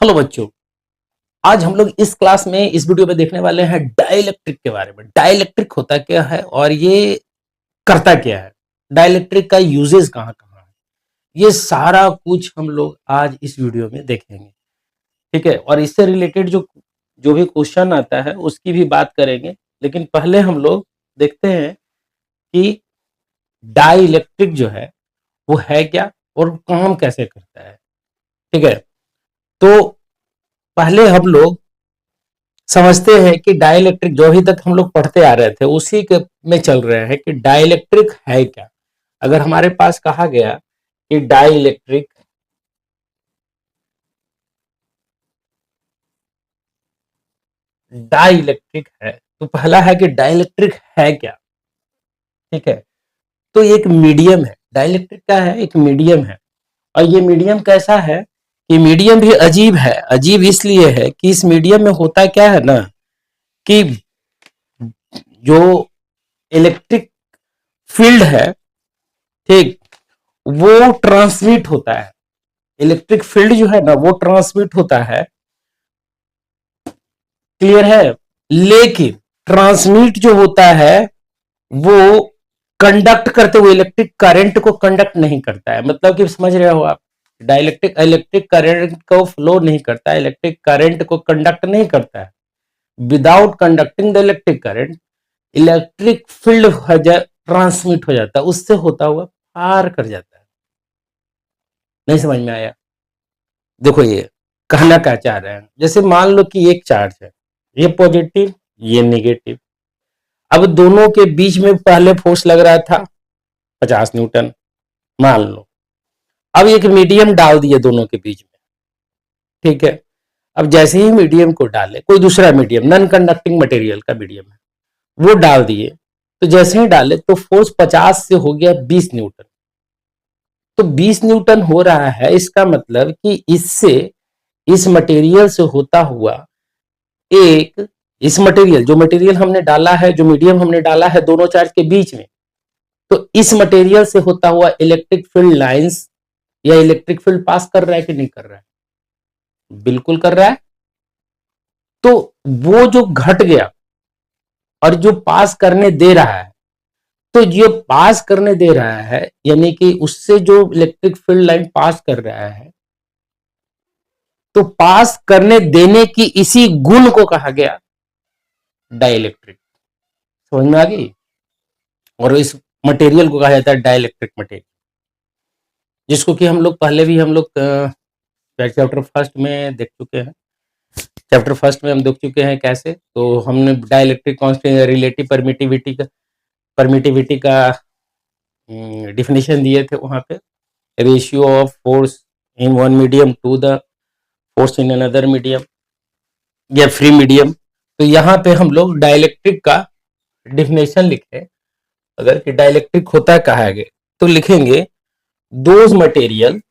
Hello बच्चों। आज हम लोग इस क्लास में इस वीडियो में देखने वाले हैं डाइलेक्ट्रिक के बारे में। डाइलेक्ट्रिक होता क्या है और ये करता क्या है, डाइलेक्ट्रिक का यूजेस कहाँ कहाँ है, ये सारा कुछ हम लोग आज इस वीडियो में देखेंगे। ठीक है, और इससे रिलेटेड जो जो भी क्वेश्चन आता है उसकी भी बात करेंगे। लेकिन पहले हम लोग देखते हैं कि डाइलेक्ट्रिक जो है वो है क्या और काम कैसे करता है। ठीक है, तो पहले हम लोग समझते हैं कि डाइलेक्ट्रिक जो अभी तक हम लोग पढ़ते आ रहे थे उसी के में चल रहे हैं कि डाइलेक्ट्रिक है क्या। अगर हमारे पास कहा गया कि डाइलेक्ट्रिक डाइलेक्ट्रिक है तो पहला है कि डाइलेक्ट्रिक है क्या। ठीक है, तो एक मीडियम है, डाइलेक्ट्रिक का है एक मीडियम है। और ये मीडियम कैसा है कि मीडियम भी अजीब है। अजीब इसलिए है कि इस मीडियम में होता क्या है ना कि जो इलेक्ट्रिक फील्ड है, ठीक, वो ट्रांसमिट होता है। इलेक्ट्रिक फील्ड जो है ना वो ट्रांसमिट होता है। क्लियर है। लेकिन ट्रांसमिट जो होता है वो कंडक्ट करते हुए इलेक्ट्रिक करंट को कंडक्ट नहीं करता है। मतलब कि समझ रहे हो आप, डाइलेक्ट्रिक इलेक्ट्रिक करंट को फ्लो नहीं करता है, इलेक्ट्रिक करंट को कंडक्ट नहीं करता है। Without conducting the electric current electric field transmit हो जाता है, उससे होता हुआ पार कर जाता है। नहीं समझ में आया? देखो ये कहना क्या चाह रहे हैं, जैसे मान लो कि एक चार्ज है, ये पॉजिटिव ये नेगेटिव। अब दोनों के बीच में पहले फोर्स लग रहा था 50 न्यूटन, मान लो। अब एक मीडियम डाल दिए दोनों के बीच में। ठीक है, अब जैसे ही मीडियम को डाले, कोई दूसरा मीडियम नॉन कंडक्टिंग मटेरियल का मीडियम है, वो डाल दिए, तो जैसे ही डाले तो फोर्स 50 से हो गया 20 न्यूटन। तो 20 न्यूटन हो रहा है, इसका मतलब कि इससे इस मटेरियल से होता हुआ एक, इस मटेरियल जो मटेरियल हमने डाला है, जो मीडियम हमने डाला है दोनों चार्ज के बीच में, तो इस मटेरियल से होता हुआ इलेक्ट्रिक फील्ड लाइंस या इलेक्ट्रिक फील्ड पास कर रहा है कि नहीं कर रहा है? बिल्कुल कर रहा है। तो वो जो घट गया और जो पास करने दे रहा है, तो जो पास करने दे रहा है यानी कि उससे जो इलेक्ट्रिक फील्ड लाइन पास कर रहा है, तो पास करने देने की इसी गुण को कहा गया डाइलेक्ट्रिक। समझ में आ गई? और इस मटेरियल को कहा जाता है डाइलेक्ट्रिक मटेरियल, जिसको कि हम लोग पहले भी हम लोग चैप्टर फर्स्ट में देख चुके हैं। चैप्टर फर्स्ट में हम देख चुके हैं कैसे, तो हमने डाइलेक्ट्रिक कांस्टेंट रिलेटिव परमिटिविटी का डिफिनेशन दिए थे वहां पे। Ratio of force in one medium to the force in another medium या फ्री मीडियम। तो यहाँ पे हम लोग डाइलेक्ट्रिक का डिफिनेशन लिखे, अगर कि डाइलेक्ट्रिक होता कहा है तो लिखेंगे दोज मटेरियल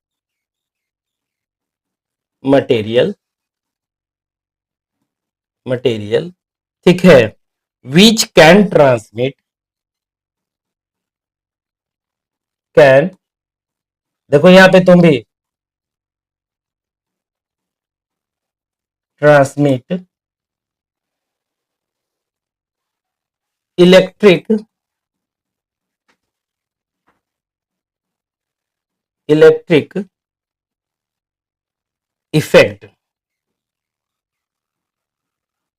मटेरियल, ठीक है, विच कैन, देखो यहाँ पे तुम भी transmit electric electric effect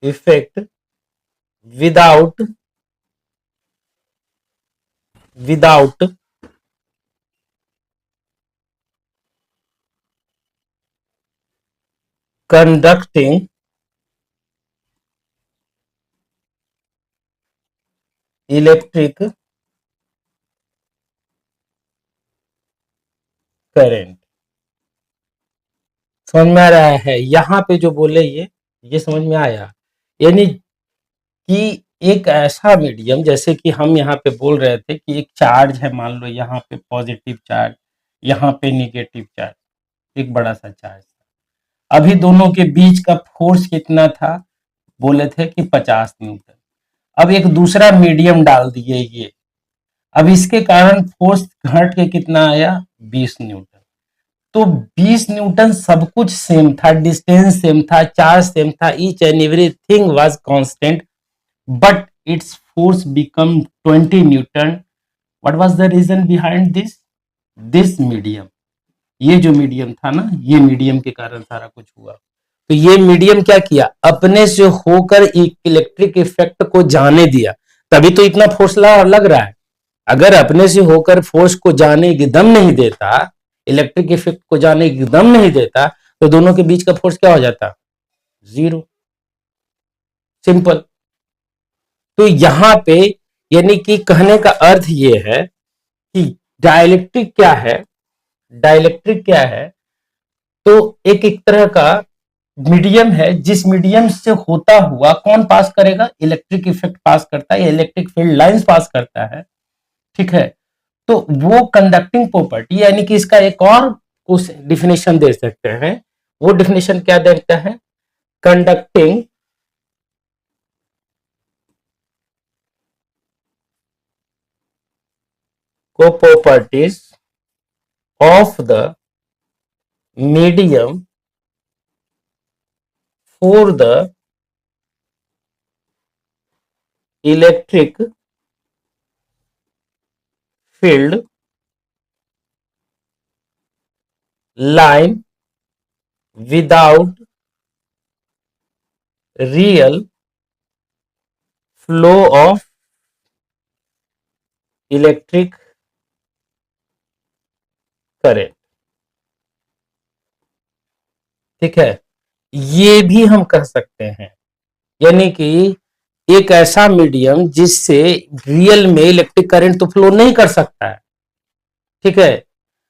effect without without conducting electric current. समझ में आ रहा है? यहाँ पे जो बोले ये समझ में आया? यानी कि एक ऐसा मीडियम, जैसे कि हम यहाँ पे बोल रहे थे कि एक चार्ज है, मान लो यहाँ पे पॉजिटिव चार्ज, यहाँ पे निगेटिव चार्ज, एक बड़ा सा चार्ज। अभी दोनों के बीच का फोर्स कितना था? बोले थे कि 50 न्यूटन। अब एक दूसरा मीडियम डाल दिए ये, अब इसके कारण फोर्स घट के कितना आया? 20 न्यूटन। तो 20 न्यूटन सब कुछ सेम था, डिस्टेंस सेम था, चार्ज सेम था, each and everything was constant, but it's force become 20 newton. What was the reason behind this medium. ये जो मीडियम था ना, ये मीडियम के कारण सारा कुछ हुआ. तो ये मीडियम क्या किया, अपने से होकर इलेक्ट्रिक इफेक्ट को जाने दिया, तभी तो इतना फोर्स लग रहा है. अगर अपने से होकर फोर्स को जाने की दम नहीं देता, इलेक्ट्रिक इफेक्ट को जाने की दम नहीं देता, तो दोनों के बीच का फोर्स क्या हो जाता, जीरो. सिंपल. तो यहां पे यानी कि कहने का अर्थ ये है कि डाइलेक्ट्रिक क्या है, डाइलेक्ट्रिक क्या है, तो एक तरह का मीडियम है, जिस मीडियम से होता हुआ कौन पास करेगा, इलेक्ट्रिक इफेक्ट पास करता है, इलेक्ट्रिक फील्ड लाइंस पास करता है. ठीक है. तो वो कंडक्टिंग प्रॉपर्टी, यानी कि इसका एक और कुछ डिफिनेशन दे सकते हैं. वो डिफिनेशन क्या देता है, कंडक्टिंग को properties of the medium for the electric field line without real flow of electric current. ठीक है. ये भी हम कह सकते हैं, यानी कि एक ऐसा मीडियम जिससे रियल में इलेक्ट्रिक करंट तो फ्लो नहीं कर सकता है. ठीक है.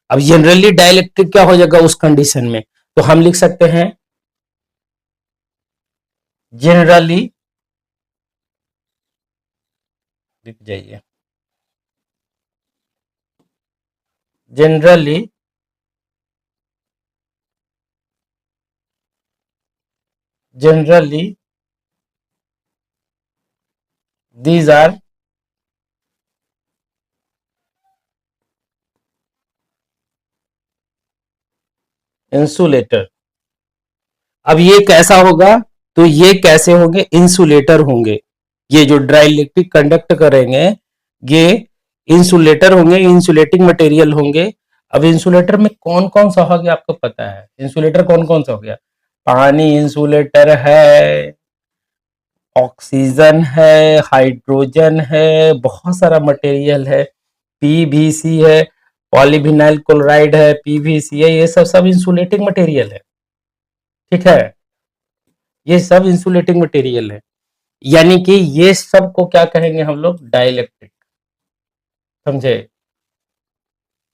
अब जनरली डाइलेक्ट्रिक क्या हो जाएगा उस कंडीशन में, तो हम लिख सकते हैं जनरली, लिख जाइए, generally generally these are insulator. अब ये कैसा होगा, तो ये कैसे होंगे, इंसुलेटर होंगे. ये जो डाइलेक्ट्रिक कंडक्ट करेंगे ये इंसुलेटर होंगे, इंसुलेटिंग मटेरियल होंगे. अब इंसुलेटर में कौन कौन सा हो गया आपको पता है, इंसुलेटर कौन कौन सा हो गया, पानी इंसुलेटर है, ऑक्सीजन है, हाइड्रोजन है, बहुत सारा मटेरियल है, पीवीसी है, पॉलीविनाइल क्लोराइड है, पीवीसी है, ये सब सब इंसुलेटिंग मटेरियल है. ठीक है. ये सब इंसुलेटिंग मटेरियल है, यानी कि ये सब को क्या कहेंगे हम लोग, डाइलेक्ट्रिक. समझे,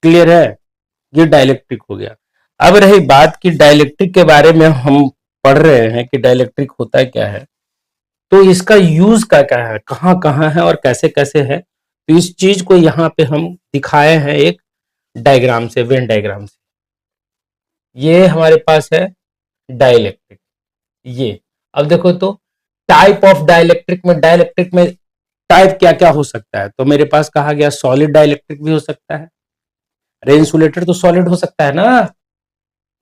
क्लियर है. ये डाइलेक्ट्रिक हो गया. अब रही बात कि डाइलेक्ट्रिक के बारे में हम पढ़ रहे हैं कि डाइलेक्ट्रिक होता क्या है, तो इसका यूज क्या क्या है, कहाँ कहाँ है और कैसे कैसे है. तो इस चीज को यहाँ पे हम दिखाए हैं एक डायग्राम से, वेन डायग्राम से. ये हमारे पास है डाइलेक्ट्रिक. ये अब देखो तो टाइप ऑफ डाइलेक्ट्रिक में टाइप क्या क्या हो सकता है, तो मेरे पास कहा गया सॉलिड डाइलेक्ट्रिक भी हो सकता है. अरे इंसुलेटर तो सॉलिड हो सकता है ना,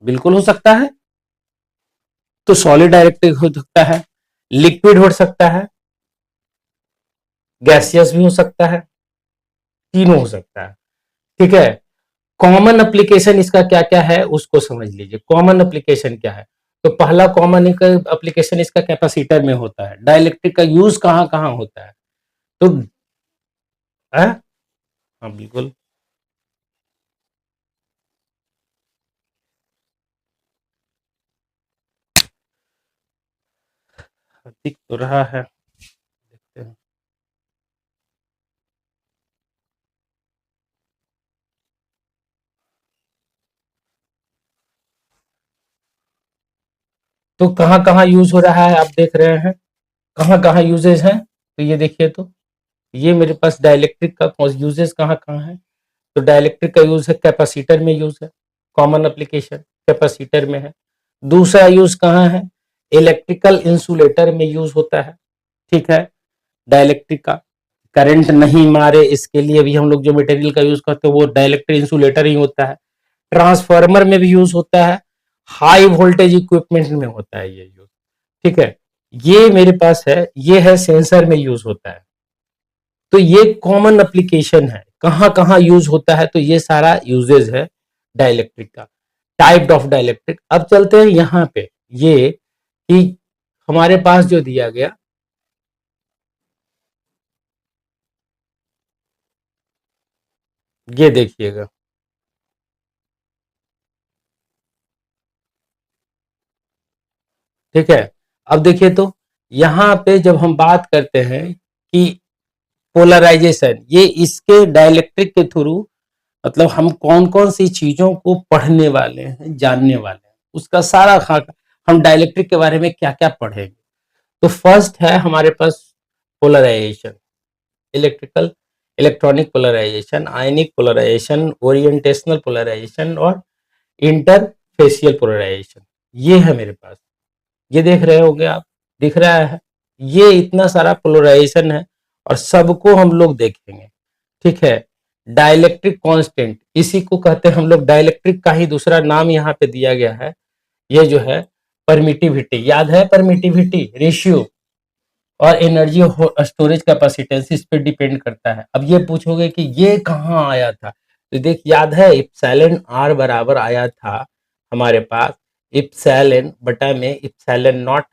बिल्कुल हो सकता है. तो सॉलिड डाइलेक्ट्रिक हो सकता है, लिक्विड हो सकता है, गैसियस भी हो सकता है, तीनों हो सकता है. ठीक है. कॉमन एप्लीकेशन इसका क्या क्या है उसको समझ लीजिए. कॉमन एप्लीकेशन क्या है, तो पहला कॉमन एप्लीकेशन इसका कैपेसिटर में होता है. डाइलेक्ट्रिक का यूज कहाँ कहाँ होता है, तो हाँ बिल्कुल. दिख तो रहा है, देखते हैं. तो कहाँ कहाँ यूज हो रहा है आप देख रहे हैं, कहाँ कहाँ यूजेज है, तो ये देखिए. तो ये मेरे पास डाइलेक्ट्रिक का यूजेस कहाँ कहाँ है, तो डाइलेक्ट्रिक का यूज है कैपेसिटर में यूज है, कॉमन एप्लीकेशन कैपेसिटर में है. दूसरा यूज कहाँ है, इलेक्ट्रिकल इंसुलेटर में यूज होता है. ठीक है. डाइलेक्ट्रिक का करंट नहीं मारे इसके लिए भी हम लोग जो मटेरियल का यूज करते हैं वो डाइलेक्ट्रिक इंसुलेटर ही होता है. ट्रांसफार्मर में भी यूज होता है, हाई वोल्टेज इक्विपमेंट में होता है ये यूज। ठीक है, ये मेरे पास है, ये है सेंसर में यूज होता है। तो ये कॉमन एप्लीकेशन है, कहां कहां यूज होता है, तो ये सारा यूजेज है डाइलेक्ट्रिक का, टाइप ऑफ डाइलेक्ट्रिक। अब चलते हैं यहाँ पे, ये कि हमारे पास जो दिया गया, ये देखिएगा, ठीक है। अब देखिए तो यहाँ पे जब हम बात करते हैं कि पोलराइजेशन, ये इसके डाइलेक्ट्रिक के थ्रू, मतलब हम कौन कौन सी चीजों को पढ़ने वाले हैं, जानने वाले हैं, उसका सारा खाका हम डाइलेक्ट्रिक के बारे में क्या क्या पढ़ेंगे। तो फर्स्ट है हमारे पास पोलराइजेशन, इलेक्ट्रिकल इलेक्ट्रॉनिक पोलराइजेशन, आयनिक पोलराइजेशन, ओरिएंटेशनल पोलराइजेशन और इंटरफेसियल पोलराइजेशन। ये है मेरे पास, ये देख रहे होंगे आप, दिख रहा है, ये इतना सारा पोलराइजेशन है और सबको हम लोग देखेंगे। ठीक है, डाइलेक्ट्रिक कांस्टेंट, इसी को कहते हैं हम लोग, डाइलेक्ट्रिक का ही दूसरा नाम यहाँ पे दिया गया है, ये जो है परमिटिविटी, याद है परमिटिविटी, रेशियो और एनर्जी स्टोरेज कैपेसिटेंस, इस पे डिपेंड करता है। अब ये पूछोगे कि ये कहाँ आया था, तो देख, याद है इप्सिलॉन आर बराबर आया था हमारे पास इप्सिलॉन बटा में इप्सिलॉन नॉट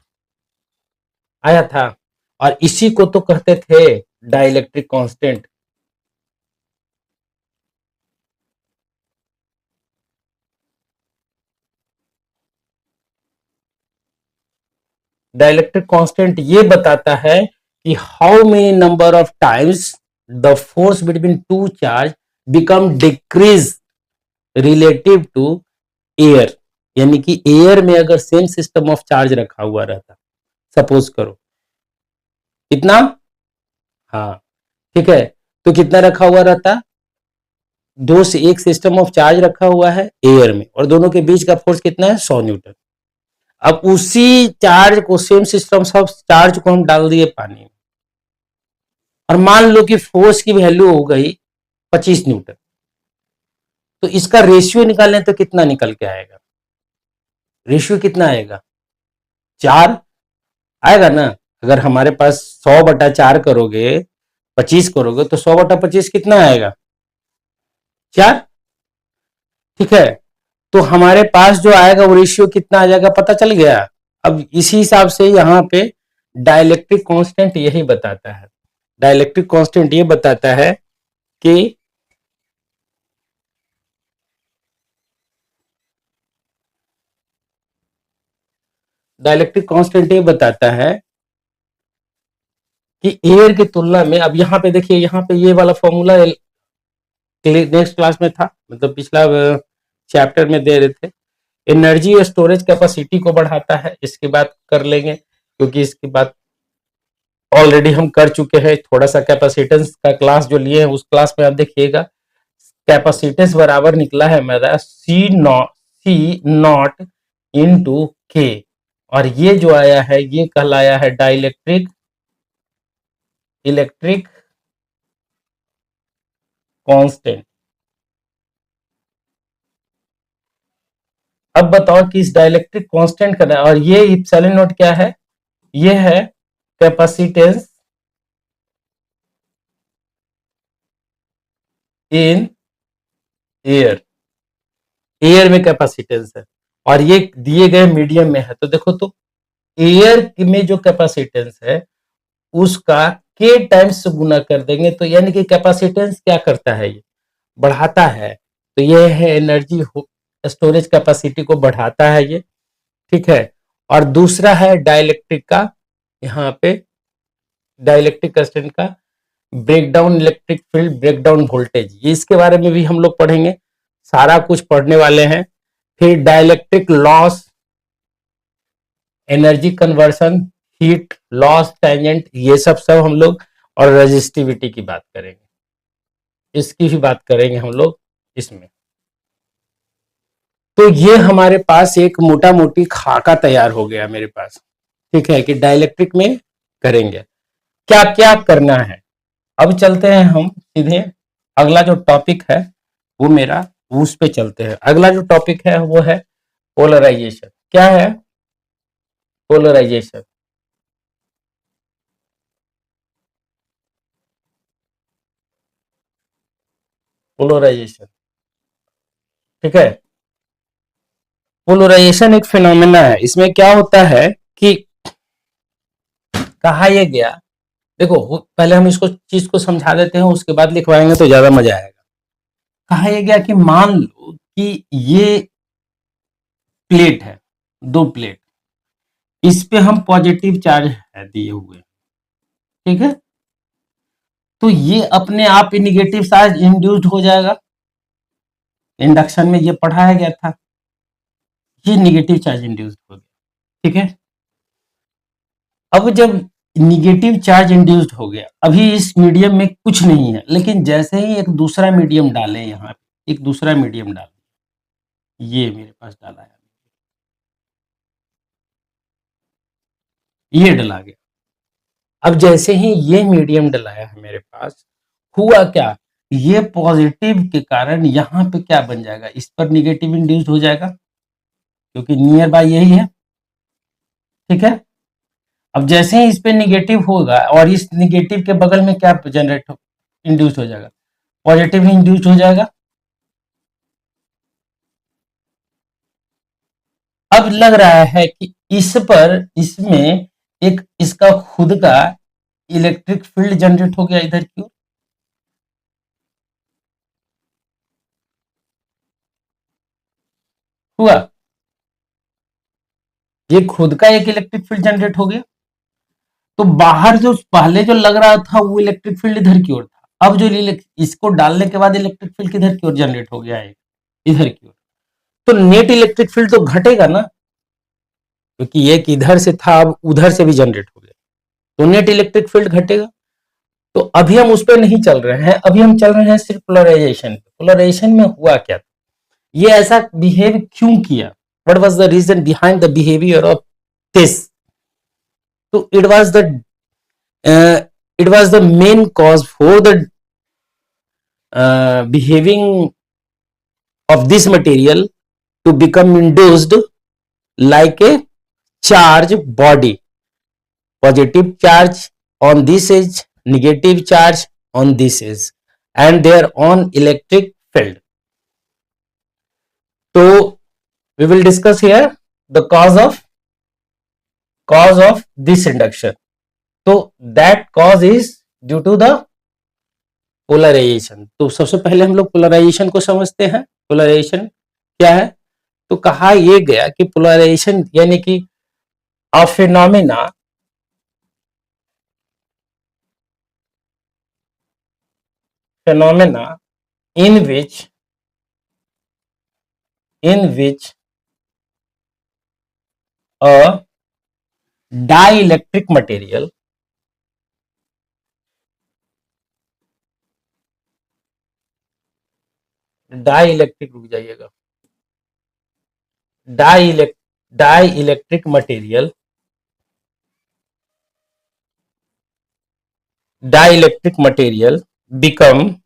आया था, और इसी को तो कहते थे डाइलेक्ट्रिक कांस्टेंट। डाइलेक्ट्रिक कांस्टेंट ये बताता है कि how many number of times the force between two charge become decrease relative to air, यानी कि एयर में अगर सेम सिस्टम ऑफ चार्ज रखा हुआ रहता, सपोज करो कितना, हाँ ठीक है, तो कितना रखा हुआ रहता, दो से एक सिस्टम ऑफ चार्ज रखा हुआ है एयर में, और दोनों के बीच का फोर्स कितना है, 100 न्यूटन। अब उसी चार्ज को, सेम सिस्टम ऑफ चार्ज को हम डाल दिए पानी में, और मान लो कि फोर्स की वैल्यू हो गई 25 न्यूटन, तो इसका रेशियो निकालें तो कितना निकल के आएगा, रेशियो कितना आएगा, 4 आएगा ना। अगर हमारे पास 100/4 करोगे, 25 करोगे, तो 100/25 कितना आएगा, 4। ठीक है, तो हमारे पास जो आएगा वो रेशियो कितना आ जाएगा, पता चल गया। अब इसी हिसाब से यहाँ पे डाइलेक्ट्रिक कांस्टेंट यही बताता है, डाइलेक्ट्रिक कांस्टेंट ये बताता है कि डाइलेक्ट्रिक कांस्टेंट ये बताता है कि एयर की तुलना में, अब यहाँ पे देखिए, यहाँ पे ये वाला फॉर्मूला नेक्स्ट क्लास में था, मतलब पिछला चैप्टर में दे रहे थे, एनर्जी स्टोरेज कैपेसिटी को बढ़ाता है, इसकी बात कर लेंगे क्योंकि इसकी बात ऑलरेडी हम कर चुके हैं। थोड़ा सा कैपेसिटेंस का क्लास जो लिए हैं उस क्लास में आप देखिएगा, कैपेसिटेंस बराबर निकला है मेरा C0 इंटू के, और ये जो आया है ये कहलाया है डाइलेक्ट्रिक इलेक्ट्रिक कांस्टेंट। अब बताओ कि इस डाइलेक्ट्रिक कांस्टेंट का, और ये इप्सिलॉन नॉट क्या है, ये है कैपेसिटेंस इन एयर, एयर में कैपेसिटेंस है, और ये दिए गए मीडियम में है। तो देखो तो एयर में जो कैपेसिटेंस है उसका के टाइम्स से गुना कर देंगे, तो यानी कि कैपेसिटेंस क्या करता है, ये बढ़ाता है। तो ये है एनर्जी स्टोरेज कैपेसिटी को बढ़ाता है ये, ठीक है। और दूसरा है डाइलेक्ट्रिक का, यहाँ पे डाइलेक्ट्रिक कांस्टेंट का breakdown electric field, breakdown voltage, ये इसके बारे में भी हम लोग पढ़ेंगे, सारा कुछ पढ़ने वाले हैं। फिर dielectric loss, energy conversion, heat loss, tangent, ये सब हम लोग, और रेजिस्टिविटी की बात करेंगे, इसकी भी बात करेंगे हम लोग इसमें। तो ये हमारे पास एक मोटा मोटी खाका तैयार हो गया मेरे पास, ठीक है, कि डाइलेक्ट्रिक में करेंगे क्या क्या करना है। अब चलते हैं हम सीधे, अगला जो टॉपिक है वो मेरा उस पे चलते हैं। अगला जो टॉपिक है वो है पोलराइजेशन। क्या है पोलराइजेशन? पोलराइजेशन, ठीक है। पोलराइजेशन एक फिनोमेना है। इसमें क्या होता है कि कहा यह गया, देखो पहले हम इसको चीज को समझा देते हैं, उसके बाद लिखवाएंगे तो ज्यादा मजा आएगा। कहा यह गया कि मान लो कि ये प्लेट है, दो प्लेट, इस पे हम पॉजिटिव चार्ज है दिए हुए, ठीक है। तो ये अपने आप ही निगेटिव चार्ज इंड्यूस्ड हो जाएगा। इंडक्शन में ये पढ़ाया गया था, ये निगेटिव चार्ज इंड्यूस्ड हो गया, ठीक है। अब जब निगेटिव चार्ज इंड्यूस्ड हो गया, अभी इस मीडियम में कुछ नहीं है, लेकिन जैसे ही एक दूसरा मीडियम डालें, यहाँ पे एक दूसरा मीडियम डालें, ये मेरे पास डाला है, ये डला गया। अब जैसे ही ये मीडियम डलाया है मेरे पास, हुआ क्या, ये पॉजिटिव के कारण यहाँ पे क्या बन जाएगा, इस पर निगेटिव इंड्यूस्ड हो जाएगा, क्योंकि नियर बाय यही है, ठीक है। अब जैसे ही इस पे निगेटिव होगा और इस निगेटिव के बगल में क्या जनरेट इंड्यूस हो जाएगा, पॉजिटिव इंड्यूस हो जाएगा। अब लग रहा है कि इस पर, इसमें एक इसका खुद का इलेक्ट्रिक फील्ड जनरेट हो गया इधर की ओर, हुआ, ये खुद का एक इलेक्ट्रिक फील्ड जनरेट हो गया। तो बाहर जो पहले जो लग रहा था वो इलेक्ट्रिक फील्ड इधर की ओर था, अब जो इसको डालने के बाद इलेक्ट्रिक फील्ड किधर की ओर जनरेट हो गया है, इधर की ओर। तो नेट इलेक्ट्रिक फील्ड तो घटेगा ना, क्योंकि एक इधर से था अब उधर से भी जनरेट हो गया, तो नेट इलेक्ट्रिक फील्ड घटेगा। तो अभी हम उस पर नहीं चल रहे हैं, अभी हम चल रहे हैं सिर्फ पोलराइजेशन। पोलराइजेशन में हुआ क्या, ये ऐसा बिहेव क्यों किया, what was the reason behind the behaviour of this. तो it was the main cause for the behaving of this material to become induced like a charge body. Positive charge on this edge, negative charge on this edge, and their own electric field. So we will discuss here the cause of this induction. So that cause is due to the polarization. तो सबसे पहले हम लोग polarisation को समझते हैं। Polarisation क्या है, तो कहा यह गया कि पोलराइजेशन यानी कि अ phenomena in which a dielectric material dielectric, रुक जाइएगा, dielectric material become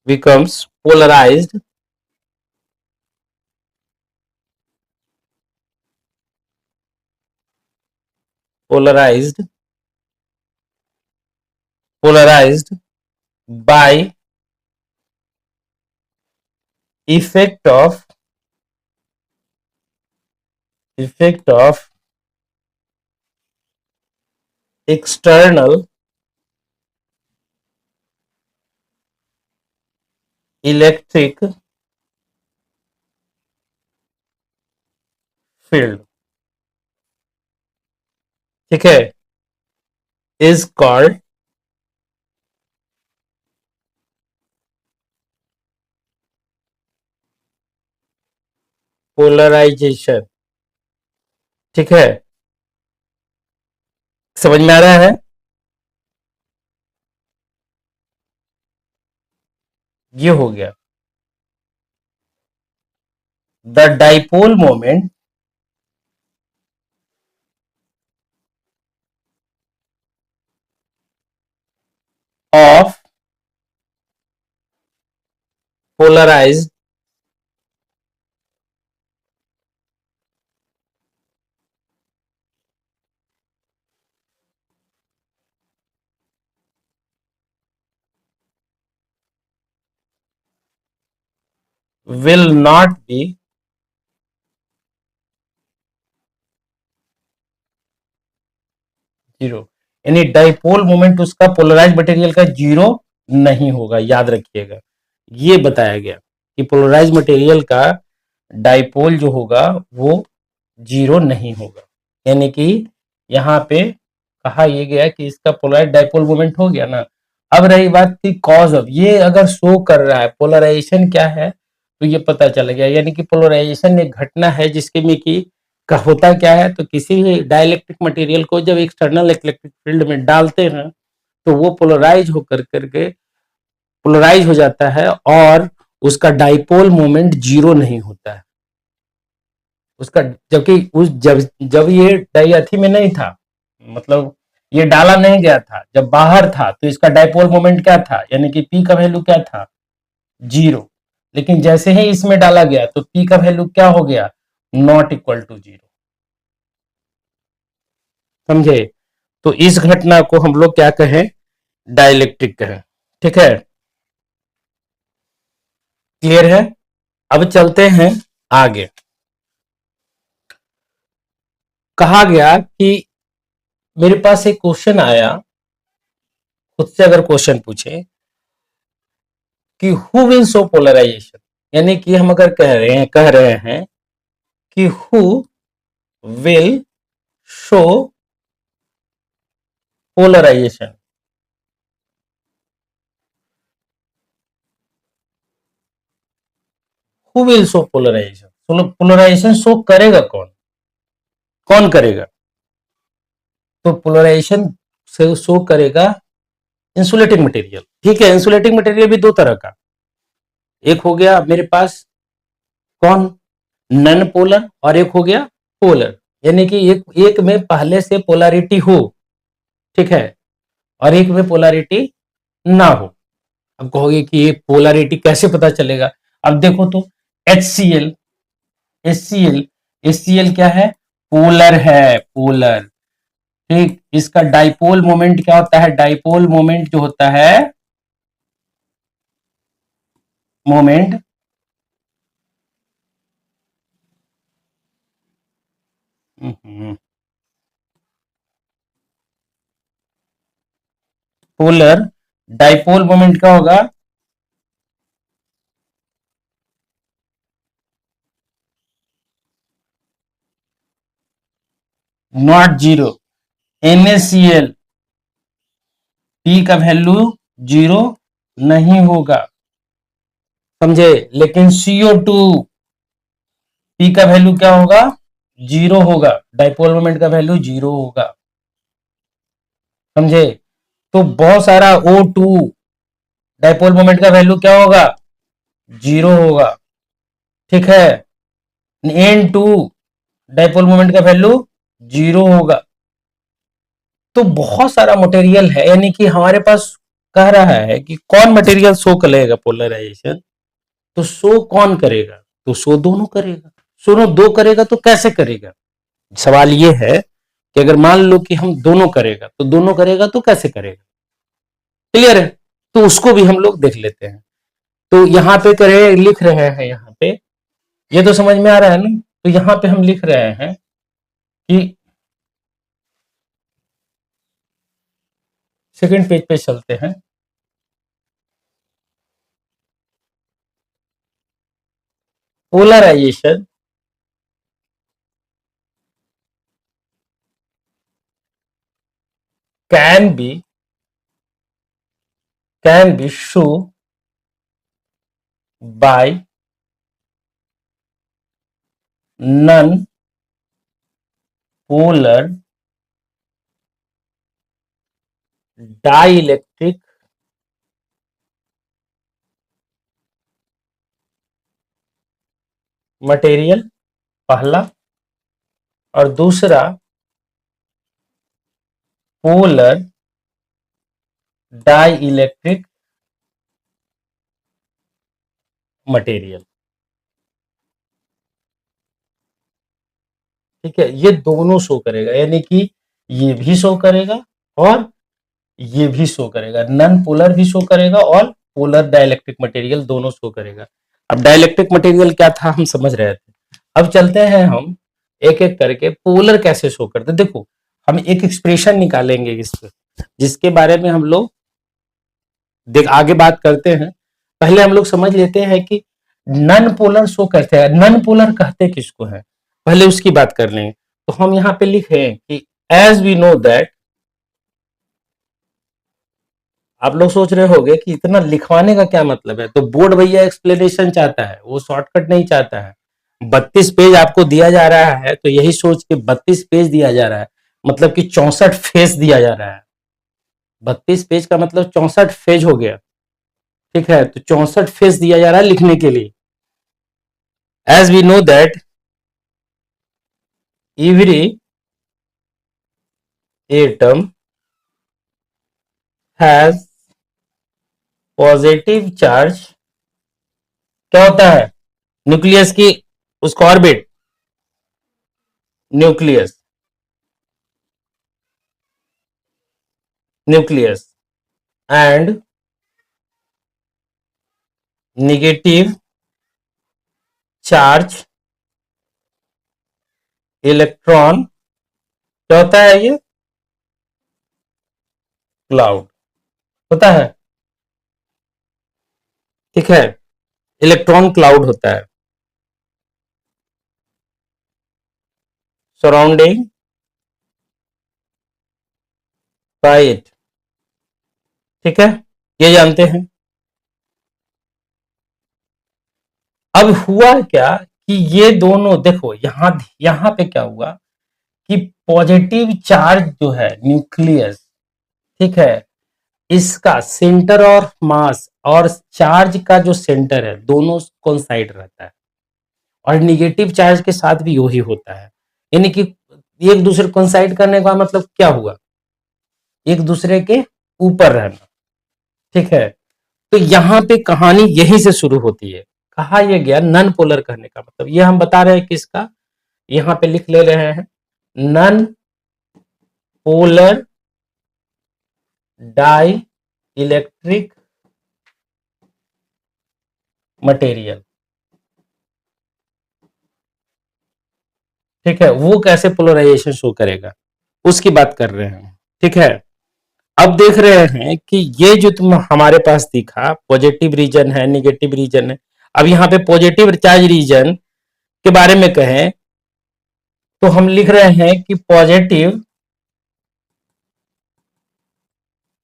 becomes polarized by effect of external electric field, ठीक है, is called पोलराइजेशन, ठीक है। समझ में आ रहा है, ये हो गया the dipole moment polarized will not be zero, यानी डाइपोल मोमेंट उसका पोलराइज मटेरियल का जीरो नहीं होगा, याद रखिएगा। ये बताया गया कि पोलराइज मटेरियल का डाइपोल जो होगा वो जीरो नहीं होगा, यानी कि यहाँ पे कहा यह गया कि इसका पोलराइज डाइपोल मोमेंट हो गया ना। अब रही बात की कॉज ऑफ, ये अगर शो कर रहा है पोलराइजेशन क्या है तो ये पता चल गया, यानी कि पोलराइजेशन एक घटना है जिसके में कि का होता क्या है, तो किसी भी डाइलेक्ट्रिक मटेरियल को जब एक्सटर्नल इलेक्ट्रिक फील्ड में डालते हैं तो वो पोलराइज होकर करके पोलराइज हो जाता है और उसका डाइपोल मोमेंट जीरो नहीं होता है उसका, जबकि उस जब जब ये डाइअथी में नहीं था, मतलब ये डाला नहीं गया था, जब बाहर था तो इसका डाइपोल मोमेंट क्या था, यानी कि पी का वैल्यू क्या था, जीरो। लेकिन जैसे ही इसमें डाला गया तो पी का वैल्यू क्या हो गया, नॉट इक्वल टू जीरो। समझे? तो इस घटना को हम लोग क्या कहें, डाइलेक्ट्रिक कहें। ठीक है, क्लियर है? अब चलते हैं आगे। कहा गया कि मेरे पास एक क्वेश्चन आया, खुद से अगर क्वेश्चन पूछे कि हु विल शो पोलराइजेशन, यानी कि हम अगर कह रहे हैं कि who will show polarization, who will show polarization, polarization show करेगा कौन, कौन करेगा? तो पोलराइजेशन से शो करेगा इंसुलेटिंग मटेरियल। ठीक है, इंसुलेटिंग मटेरियल भी दो तरह का, एक हो गया मेरे पास कौन, नन पोलर, और एक हो गया पोलर, यानी कि एक में पहले से पोलैरिटी हो, ठीक है, और एक में पोलैरिटी ना हो। अब कहोगे कि ये पोलैरिटी कैसे पता चलेगा? अब देखो तो HCl, HCl, HCl क्या है, पोलर है, पोलर। ठीक, इसका डाइपोल मोमेंट क्या होता है, डाइपोल मोमेंट जो होता है, मोमेंट पोलर डाइपोल मोमेंट क्या होगा, नॉट जीरो। NaCl, पी का वैल्यू जीरो नहीं होगा, समझे? लेकिन CO2, पी का वैल्यू क्या होगा, जीरो होगा, डाइपोल मोमेंट का वैल्यू जीरो होगा, समझे? तो बहुत सारा O2, डाइपोल मोमेंट का वैल्यू क्या होगा, जीरो होगा, ठीक है। N2, डाइपोल मोमेंट का वैल्यू जीरो होगा। तो बहुत सारा मटेरियल है, यानी कि हमारे पास कह रहा है कि कौन मटेरियल शो करेगा पोलराइजेशन, तो शो कौन करेगा, तो शो दोनों करेगा। दोनों दो करेगा तो कैसे करेगा, सवाल ये है कि अगर मान लो कि हम दोनों करेगा तो दोनों करेगा तो कैसे करेगा, क्लियर है? तो उसको भी हम लोग देख लेते हैं। तो यहाँ पे करे लिख रहे हैं, यहाँ पे ये तो समझ में आ रहा है ना। तो यहाँ पे हम लिख रहे हैं कि सेकंड पेज पे चलते हैं। Polarization can be shown by non polar dielectric material, पहला, और दूसरा पोलर डाई इलेक्ट्रिक मटेरियल। ठीक है, ये दोनों शो करेगा, यानी कि ये भी शो करेगा और ये भी शो करेगा, नन पोलर भी शो करेगा और पोलर डाइलेक्ट्रिक मटेरियल दोनों शो करेगा। अब डाइलेक्ट्रिक मटेरियल क्या था हम समझ रहे थे, अब चलते हैं हम एक एक करके पोलर कैसे शो करते। देखो हम एक एक्सप्रेशन निकालेंगे इस पे, जिसके बारे में हम लोग देख आगे बात करते हैं। पहले हम लोग समझ लेते हैं कि नन पोलर शो करते हैं, नन पोलर कहते किसको है, पहले उसकी बात कर लेंगे। तो हम यहाँ पे लिखे कि एज वी नो दैट, आप लोग सोच रहे होंगे कि इतना लिखवाने का क्या मतलब है, तो बोर्ड भैया एक्सप्लेनेशन चाहता है, वो शॉर्टकट नहीं चाहता है। 32 पेज आपको दिया जा रहा है, तो यही सोच के 32 पेज दिया जा रहा है, मतलब कि 64 फेज दिया जा रहा है। 32 पेज का मतलब 64 फेज हो गया। ठीक है, तो 64 फेज दिया जा रहा है लिखने के लिए। As we know that every atom has positive charge, क्या होता है न्यूक्लियस की, उसका orbit, nucleus, nucleus and negative charge electron, क्या होता है ये, क्लाउड होता है। ठीक है, इलेक्ट्रॉन क्लाउड होता है सराउंडिंग बाय इट। ठीक है, ये जानते हैं। अब हुआ क्या कि ये दोनों देखो यहां पे क्या हुआ कि पॉजिटिव चार्ज जो है न्यूक्लियस, ठीक है, इसका सेंटर और मास और चार्ज का जो सेंटर है दोनों कोइंसाइड रहता है, और निगेटिव चार्ज के साथ भी यही होता है, यानी कि एक दूसरे कोइंसाइड करने का मतलब क्या हुआ, एक दूसरे के ऊपर रहना। ठीक है, तो यहां पे कहानी यही से शुरू होती है। कहा यह गया नन पोलर कहने का मतलब, ये हम बता रहे हैं किसका, यहां पे लिख ले रहे हैं, non polar dielectric material. ठीक है, वो कैसे पोलराइजेशन शो करेगा उसकी बात कर रहे हैं। ठीक है, अब देख रहे हैं कि ये जो तुम हमारे पास दिखा पॉजिटिव रीजन है निगेटिव रीजन है, अब यहाँ पे पॉजिटिव चार्ज रीजन के बारे में कहें तो हम लिख रहे हैं कि positive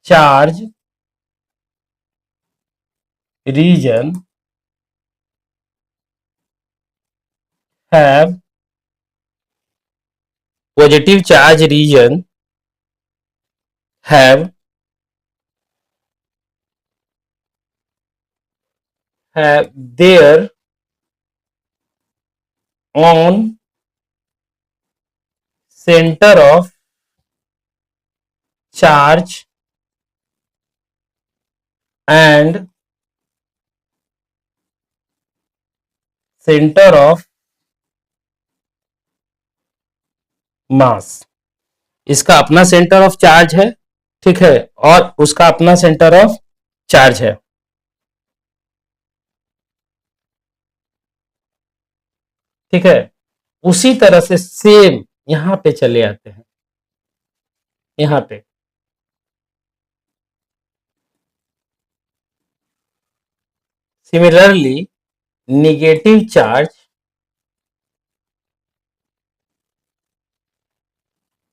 charge region have, positive charge region have their own center of charge and center of mass। इसका अपना सेंटर ऑफ चार्ज है, ठीक है, और उसका अपना सेंटर ऑफ चार्ज है। ठीक है, उसी तरह से सेम यहां पे चले आते हैं, यहां पे similarly negative charge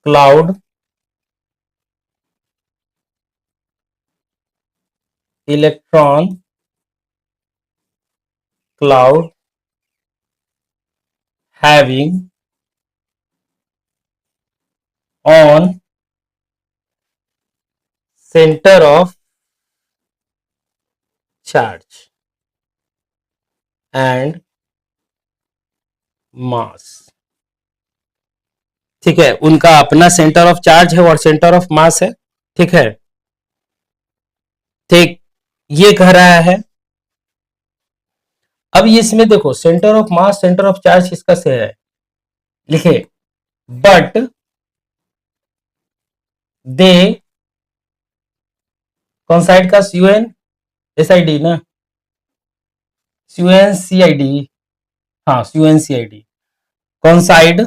cloud electron cloud having on centre of charge and mass. ठीक है, उनका अपना सेंटर ऑफ चार्ज है और सेंटर ऑफ मास है। ठीक है, ठीक, ये कह रहा है अब इसमें देखो centre of mass centre of charge किसका से है, लिखे, बट दे कौन साइड का, यूएन एस आई डी ना, यूएन सी आई डी, हाँ यूएन सी आई डी, कौन side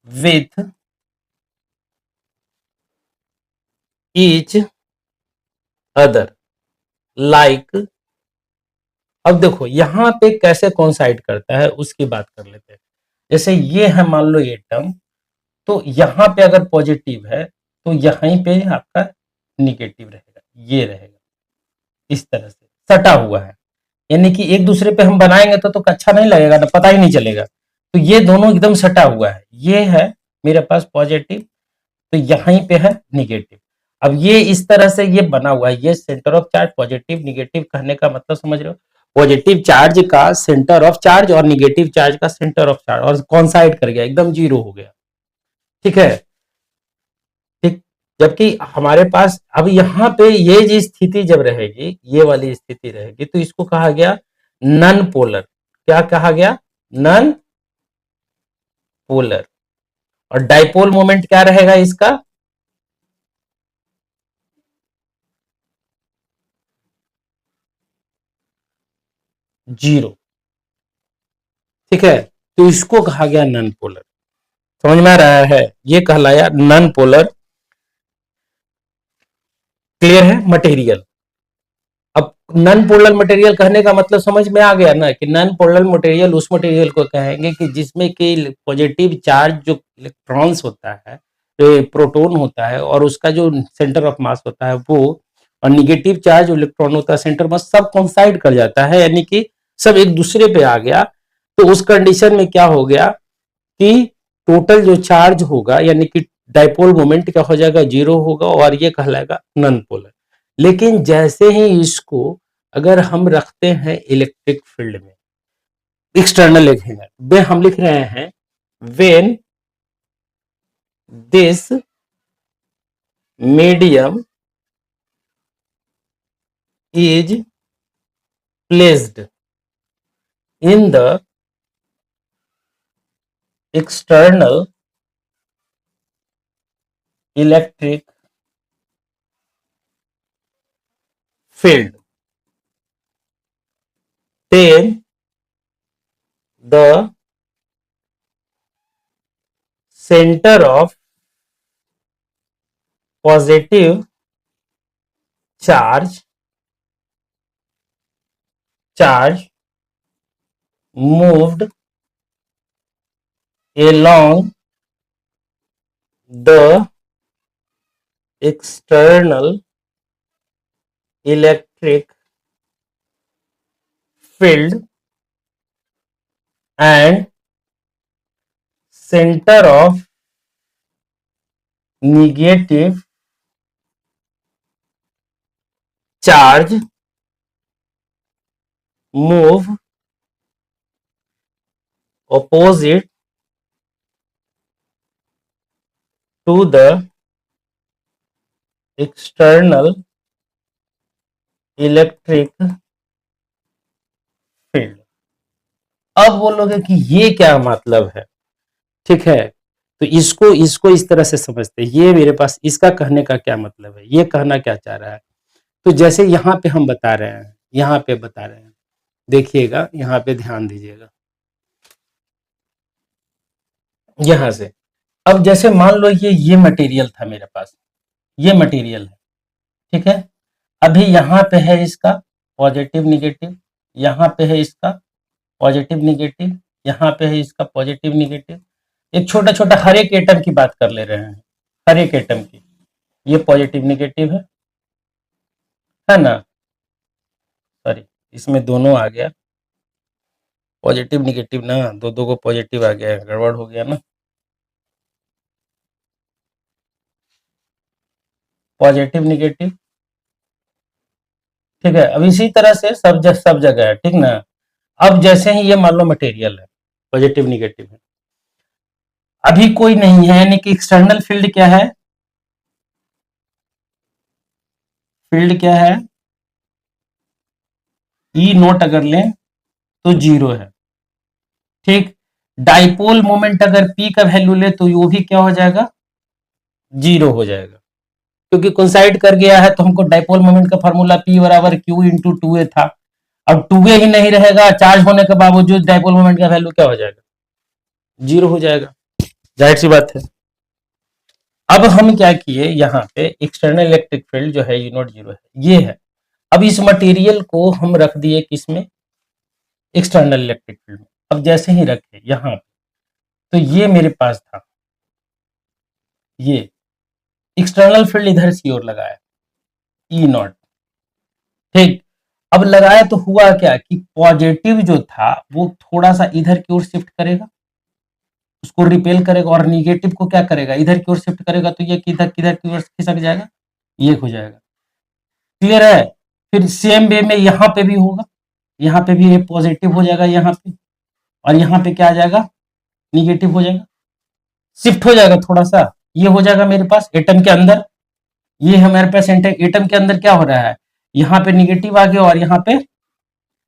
with each other like. अब देखो यहां पे कैसे कॉन्साइड करता है उसकी बात कर लेते हैं। जैसे ये है मान लो ये टर्म, तो यहां पे अगर पॉजिटिव है तो यहीं पे आपका निगेटिव रहेगा, ये रहेगा इस तरह से सटा हुआ है, यानी कि एक दूसरे पे हम बनाएंगे तो अच्छा नहीं लगेगा ना, पता ही नहीं चलेगा। तो ये दोनों एकदम सटा हुआ है, ये है मेरे पास पॉजिटिव, तो यहीं पे है निगेटिव। अब ये इस तरह से ये बना हुआ है, ये centre of charge positive negative कहने का मतलब समझ रहे हो, पॉजिटिव चार्ज का सेंटर ऑफ चार्ज और निगेटिव चार्ज का सेंटर ऑफ चार्ज, और कॉन्साइड कर गया, एकदम जीरो हो गया, ठीक है। ठीक, जबकि हमारे पास अब यहाँ पे ये जी स्थिति जब रहेगी, ये वाली स्थिति रहेगी, तो इसको कहा गया नन पोलर। क्या कहा गया, नन पोलर। और डाइपोल मोमेंट क्या रहेगा इसका, जीरो, ठीक है। तो इसको कहा गया नन पोलर, समझ में आ रहा है, ये कहलाया नन पोलर। क्लियर है मटेरियल। अब नन पोलर मटेरियल कहने का मतलब समझ में आ गया ना, कि नन पोलर मटेरियल उस मटेरियल को कहेंगे कि जिसमें कि पॉजिटिव चार्ज जो इलेक्ट्रॉन्स होता है, प्रोटॉन होता है, और उसका जो सेंटर ऑफ मास होता है वो, और निगेटिव चार्ज इलेक्ट्रॉन होता है सेंटर मास, सब कॉन्साइड कर जाता है, यानी कि सब एक दूसरे पे आ गया। तो उस कंडीशन में क्या हो गया कि टोटल जो चार्ज होगा, यानी कि डाइपोल मोमेंट क्या हो जाएगा, जीरो होगा, और ये कहलाएगा नन पोलर। लेकिन जैसे ही इसको अगर हम रखते हैं इलेक्ट्रिक फील्ड में, एक्सटर्नल लिखेंगे, वे हम लिख रहे हैं when this medium is placed in the external electric field, then the center of positive charge moved along the external electric field and center of negative charge move opposite to the external electric field। अब बोलोगे कि ये क्या मतलब है, ठीक है। तो इसको इसको इस तरह से समझते हैं, ये मेरे पास इसका कहने का क्या मतलब है, ये कहना क्या चाह रहा है। तो जैसे यहाँ पे हम बता रहे हैं, यहाँ पे बता रहे हैं, देखिएगा यहाँ पे ध्यान दीजिएगा, यहां से। अब जैसे मान लो ये मटेरियल था मेरे पास, ये मटेरियल है, ठीक है। अभी यहाँ पे है इसका पॉजिटिव निगेटिव, यहाँ पे है इसका पॉजिटिव निगेटिव, यहाँ पे है इसका पॉजिटिव निगेटिव। एक छोटा छोटा हर एक एटम की बात कर ले रहे हैं, हर एक एटम की, ये पॉजिटिव निगेटिव है ना, सॉरी इसमें दोनों आ गया, पॉजिटिव निगेटिव ना, दो दो को पॉजिटिव आ गया, गड़बड़ हो गया ना, पॉजिटिव निगेटिव, ठीक है। अब इसी तरह से सब जगह है, ठीक ना। अब जैसे ही ये मान लो मटेरियल है, पॉजिटिव निगेटिव है, अभी कोई नहीं है, यानी कि एक्सटर्नल फील्ड क्या है, फील्ड क्या है, ई नोट अगर लें तो 0 है। ठीक, डाइपोल मोमेंट अगर पी का वैल्यू ले तो वो भी क्या हो जाएगा, 0 हो जाएगा, क्योंकि कोइंसाइड कर गया है। तो हमको डाइपोल मोमेंट का फार्मूला पी बराबर क्यू इंटू टू ए था। अब टू ए ही नहीं रहेगा, चार्ज होने के बावजूद डाइपोल मोमेंट का वैल्यू क्या हो जाएगा, 0 हो जाएगा, जाहिर सी बात है। अब हम क्या किए, यहाँ पे एक्सटर्नल इलेक्ट्रिक फील्ड जो है, यू नॉट 0 है, ये है। अब इस मटेरियल को हम रख दिए किसमें, एक्सटर्नल इलेक्ट्रिक फील्ड में। अब जैसे ही रखे यहाँ पे, तो ये मेरे पास था, ये एक्सटर्नल फील्ड इधर की ओर लगाया, ई नॉट। ठीक, अब लगाया तो हुआ क्या कि पॉजिटिव जो था वो थोड़ा सा इधर की ओर शिफ्ट करेगा, उसको रिपेल करेगा, और निगेटिव को क्या करेगा, इधर की ओर शिफ्ट करेगा, तो ये किधर किधर की ओर खिसक जाएगा, ये हो जाएगा। क्लियर है। फिर सेम वे में यहाँ पे भी होगा, यहाँ पे भी ये पॉजिटिव हो जाएगा यहाँ पे, और यहाँ पे क्या आ जाएगा, निगेटिव हो जाएगा, शिफ्ट हो जाएगा थोड़ा सा, ये हो जाएगा मेरे पास एटम के अंदर। ये हमारे पास एटम के अंदर क्या हो रहा है, यहाँ पे निगेटिव आ गया और यहाँ पे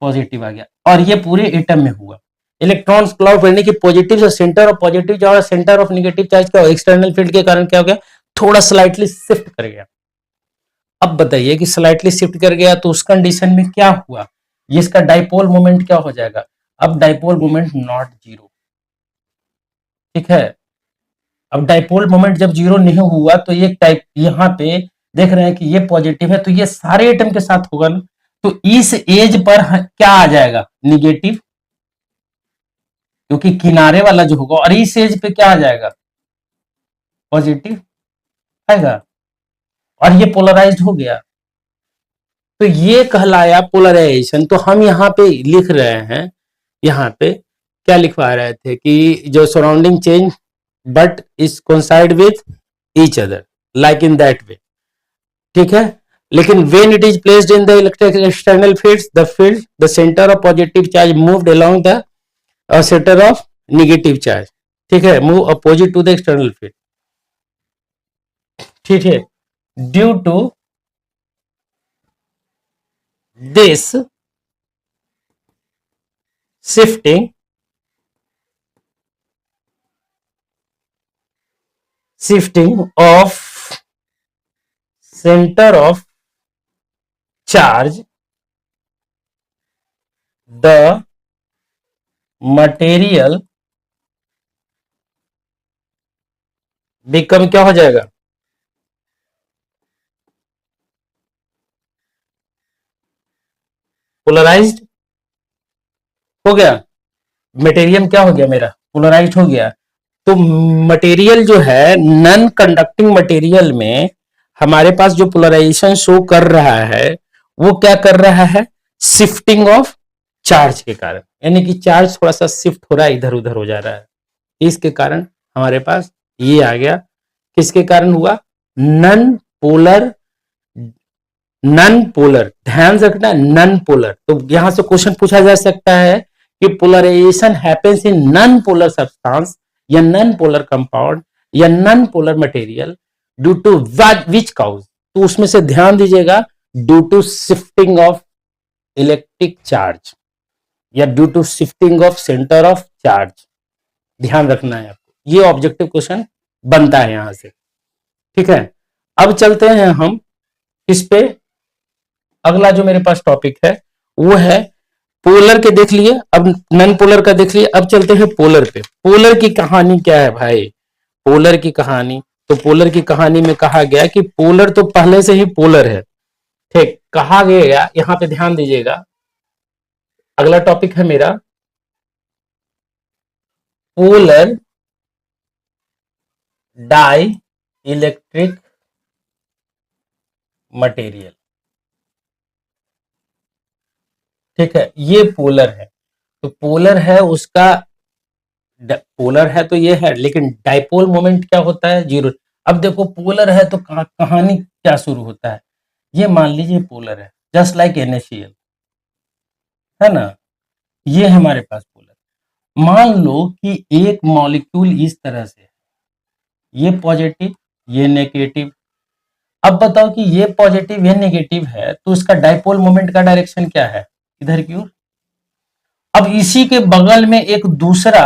पॉजिटिव आ गया, और ये पूरे एटम में हुआ। इलेक्ट्रॉन्स क्लाउड बनने की पॉजिटिव से centre of positive charge, centre of negative charge का एक्सटर्नल फील्ड के कारण क्या हो गया, थोड़ा स्लाइटली शिफ्ट कर गया। अब बताइए कि स्लाइटली शिफ्ट कर गया तो उस कंडीशन में क्या हुआ, ये इसका डाइपोल मोमेंट क्या हो जाएगा, अब डाइपोल मोमेंट नॉट 0। ठीक है, अब डाइपोल मोमेंट जब 0 नहीं हुआ तो ये टाइप यहाँ पे देख रहे हैं कि ये पॉजिटिव है, तो ये सारे एटम के साथ होगा ना, तो इस एज पर क्या आ जाएगा, निगेटिव, क्योंकि किनारे वाला जो होगा, और इस एज पे क्या आ जाएगा, पॉजिटिव आएगा, और ये पोलराइज्ड हो गया, तो ये कहलाया पोलराइजेशन। तो हम यहाँ पे लिख रहे हैं, यहाँ पे क्या लिखवा रहे थे कि जो surrounding change but is coincide with each other like in that way. ठीक है, लेकिन when it is placed in the electric external field the centre of positive charge moved along the centre of negative charge. ठीक है, move opposite to the external field. ठीक है, due to this shifting of center of charge, the material become क्या हो जाएगा, polarised हो गया, material क्या हो गया, मेरा पोलराइज्ड हो गया। तो मटेरियल जो है, नॉन कंडक्टिंग मटेरियल में हमारे पास जो पोलराइजेशन शो कर रहा है, वो क्या कर रहा है, शिफ्टिंग ऑफ चार्ज के कारण, यानी कि चार्ज थोड़ा सा शिफ्ट हो रहा है, इधर उधर हो जा रहा है, इसके कारण हमारे पास ये आ गया। किसके कारण हुआ, नन पोलर, नन पोलर, ध्यान रखना, नन पोलर। तो यहां से क्वेश्चन पूछा जा सकता है कि polarisation happens in non polar substance या नन पोलर कंपाउंड या non polar material due to which cause, तो उसमें से ध्यान दीजिएगा, due to shifting of electric charge या due to shifting of centre of charge. ध्यान रखना है आपको, ये ऑब्जेक्टिव क्वेश्चन बनता है यहां से। ठीक है, अब चलते हैं हम इस पे, अगला जो मेरे पास टॉपिक है वो है पोलर के, देख लिए, अब नन पोलर का देख लिए, अब चलते हैं पोलर पे। पोलर की कहानी क्या है भाई, पोलर की कहानी, तो पोलर की कहानी में कहा गया कि पोलर तो पहले से ही पोलर है। ठीक, कहा गया, यहां पे ध्यान दीजिएगा, अगला टॉपिक है मेरा पोलर डाई इलेक्ट्रिक मटेरियल। ठीक है, ये पोलर है, तो पोलर है उसका, पोलर है तो ये है, लेकिन डाइपोल मोमेंट क्या होता है, 0। अब देखो पोलर है तो कहानी क्या शुरू होता है, ये मान लीजिए पोलर है, जस्ट लाइक NaCl, है ना, ये हमारे पास पोलर। मान लो कि एक मॉलिक्यूल इस तरह से, ये पॉजिटिव ये नेगेटिव, अब बताओ कि ये पॉजिटिव ये नेगेटिव है, तो इसका डाइपोल मोमेंट का डायरेक्शन क्या है, इधर की ओर। अब इसी के बगल में एक दूसरा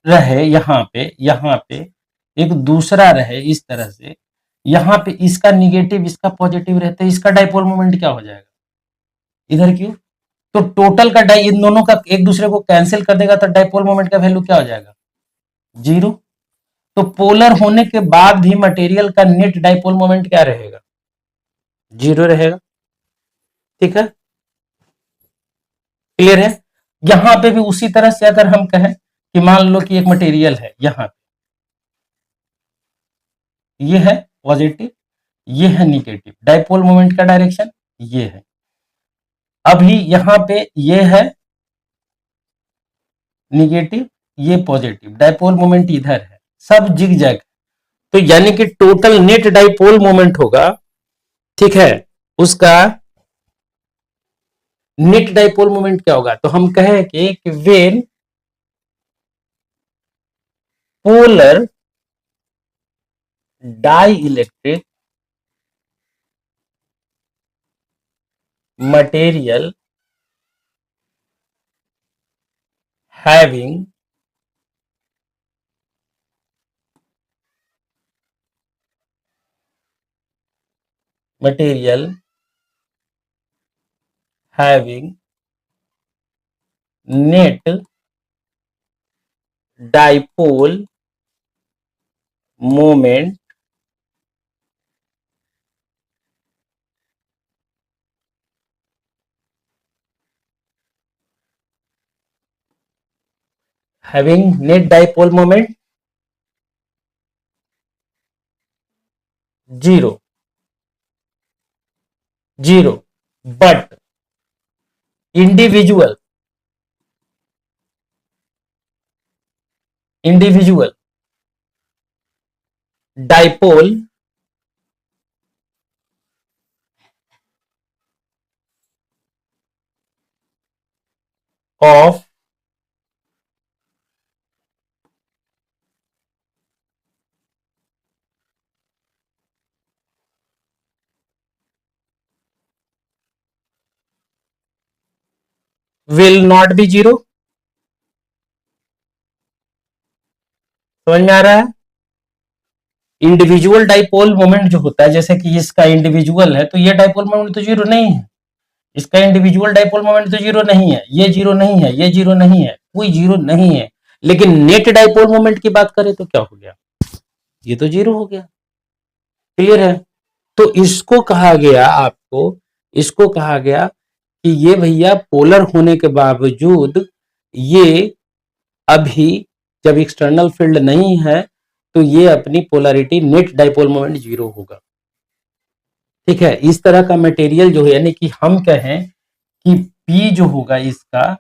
रहे, यहाँ पे एक दूसरा रहे इस तरह से, यहाँ पे इसका निगेटिव इसका पॉजिटिव रहता है, इसका डाइपोल मोमेंट क्या हो जाएगा, इधर की ओर। तो टोटल का डाई इन दोनों का एक दूसरे को कैंसिल कर देगा, तो डाइपोल मोमेंट का वैल्यू क्या हो जाएगा, जीरो। तो पोलर होने के बाद भी मटेरियल का नेट डाइपोल मोमेंट क्या रहेगा, जीरो रहेगा। ठीक है, क्लियर है। यहां पे भी उसी तरह से अगर हम कहें कि मान लो कि एक मटेरियल है, यहां ये है पॉजिटिव, ये है निगेटिव, डाइपोल मोमेंट का डायरेक्शन ये है। अभी यहां पे ये है निगेटिव, ये पॉजिटिव, डाइपोल मोमेंट इधर है, सब जिग जैग। तो यानी कि टोटल नेट डाइपोल मोमेंट होगा, ठीक है, उसका नेट डाइपोल मोमेंट क्या होगा, तो हम कहें कि when polar dielectric material having material having net dipole moment having net dipole moment zero zero but individual dipole of will not be zero। समझ में आ रहा है। इंडिविजुअल डाइपोल मोमेंट जो होता है, जैसे कि इसका इंडिविजुअल है, तो ये डाइपोल मोमेंट तो जीरो नहीं है, इसका इंडिविजुअल डाइपोल मोमेंट तो जीरो नहीं है, ये जीरो नहीं है, ये जीरो नहीं है, कोई जीरो नहीं है। लेकिन नेट डाइपोल मोमेंट की बात करें तो क्या हो गया, ये तो जीरो हो गया। क्लियर है। तो इसको कहा गया, आपको इसको कहा गया कि ये भैया पोलर होने के बावजूद ये अभी जब एक्सटर्नल फील्ड नहीं है तो ये अपनी polarity net dipole moment zero होगा। ठीक है, इस तरह का मटेरियल जो है, यानी कि हम कहें कि P जो होगा इसका,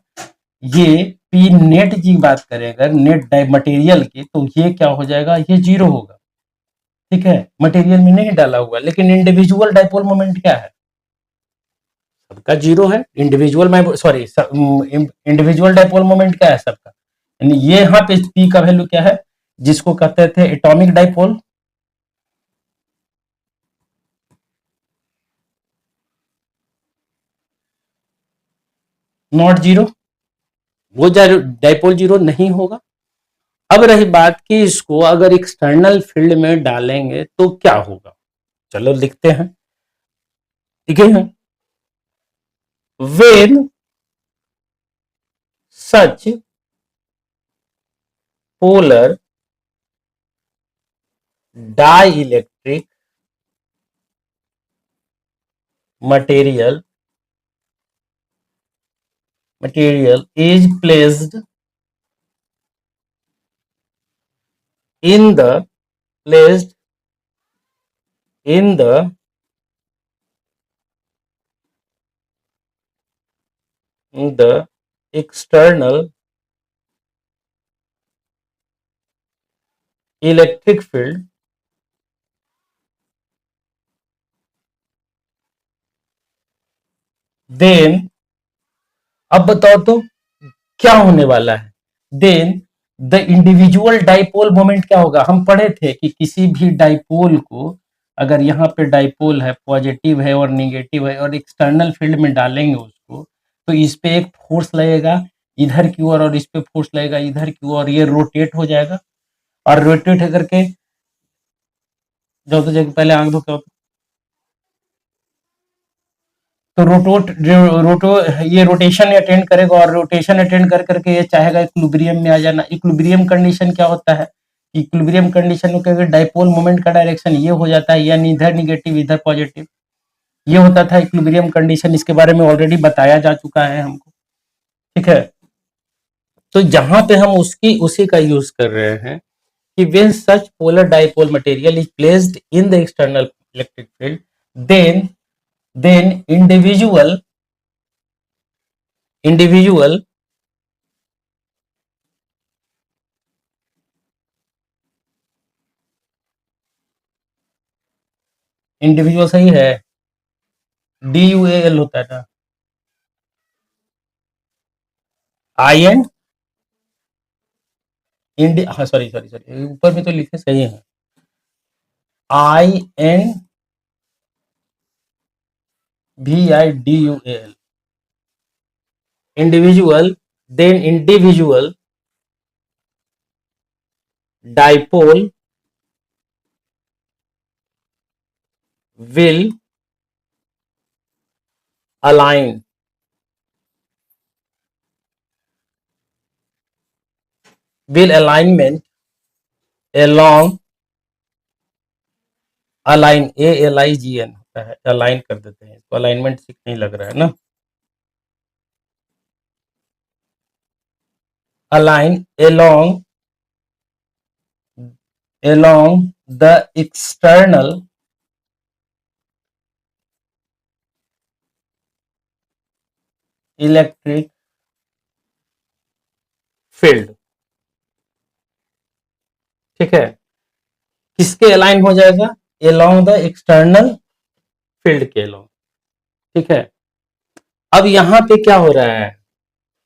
ये P नेट की बात करें अगर नेट मटेरियल की, तो ये क्या हो जाएगा, ये जीरो होगा। ठीक है, मटेरियल में नहीं डाला हुआ, लेकिन इंडिविजुअल डाइपोल मोमेंट क्या है, सबका जीरो है। इंडिविजुअल में सॉरी इंडिविजुअल डाइपोल मोमेंट क्या है सबका, यानी ये यहाँ पे P का वैल्यू क्या है, जिसको कहते थे एटॉमिक डाइपोल, नॉट जीरो, वो डाइपोल जीरो नहीं होगा। अब रही बात कि इसको अगर एक्सटर्नल फील्ड में डालेंगे तो क्या होगा, चलो लिखते हैं। ठीक है, when such polar dielectric material is placed in the placed in the external electric field, then अब बताओ तो क्या होने वाला है, then the individual dipole moment क्या होगा। हम पढ़े थे कि किसी भी डाइपोल को अगर यहाँ पे डाइपोल है, पॉजिटिव है और निगेटिव है और एक्सटर्नल फील्ड में डालेंगे उसको, तो इस पे एक फोर्स लगेगा इधर की ओर और इस पे फोर्स लगेगा इधर की ओर, ये रोटेट हो जाएगा और रोटेट होकर के जो तो जगह पहले आंख धो के तो रोटो ये रोटेशन अटेंड करेगा और रोटेशन अटेंड कर करके ये चाहेगा इक्विलिब्रियम में आ जाना। इक्विलिब्रियम कंडीशन क्या होता है? इक्विलिब्रियम कंडीशन में क्या डाइपोल मोमेंट का डायरेक्शन ये हो जाता है, यानी इधर निगेटिव इधर पॉजिटिव, ये होता था इक्विलिब्रियम कंडीशन। इसके बारे में ऑलरेडी बताया जा चुका है हमको, ठीक है। तो जहां पे हम उसकी उसी का यूज कर रहे हैं कि when such polar dipole material is placed in the external electric field, then individual individual सही है, DUAL होता है ना, आई एन इंड हाँ सॉरी सॉरी सॉरी ऊपर में तो लिखे सही है, INVIDUAL individual, then individual dipole will align will alignment along ALIGN होता है, अलाइन कर देते हैं इसको, अलाइनमेंट ठीक नहीं लग रहा है ना, align along the external electric field, ठीक है। किसके अलाइन हो जाएगा? along द एक्सटर्नल फील्ड के along, ठीक है। अब यहाँ पे क्या हो रहा है?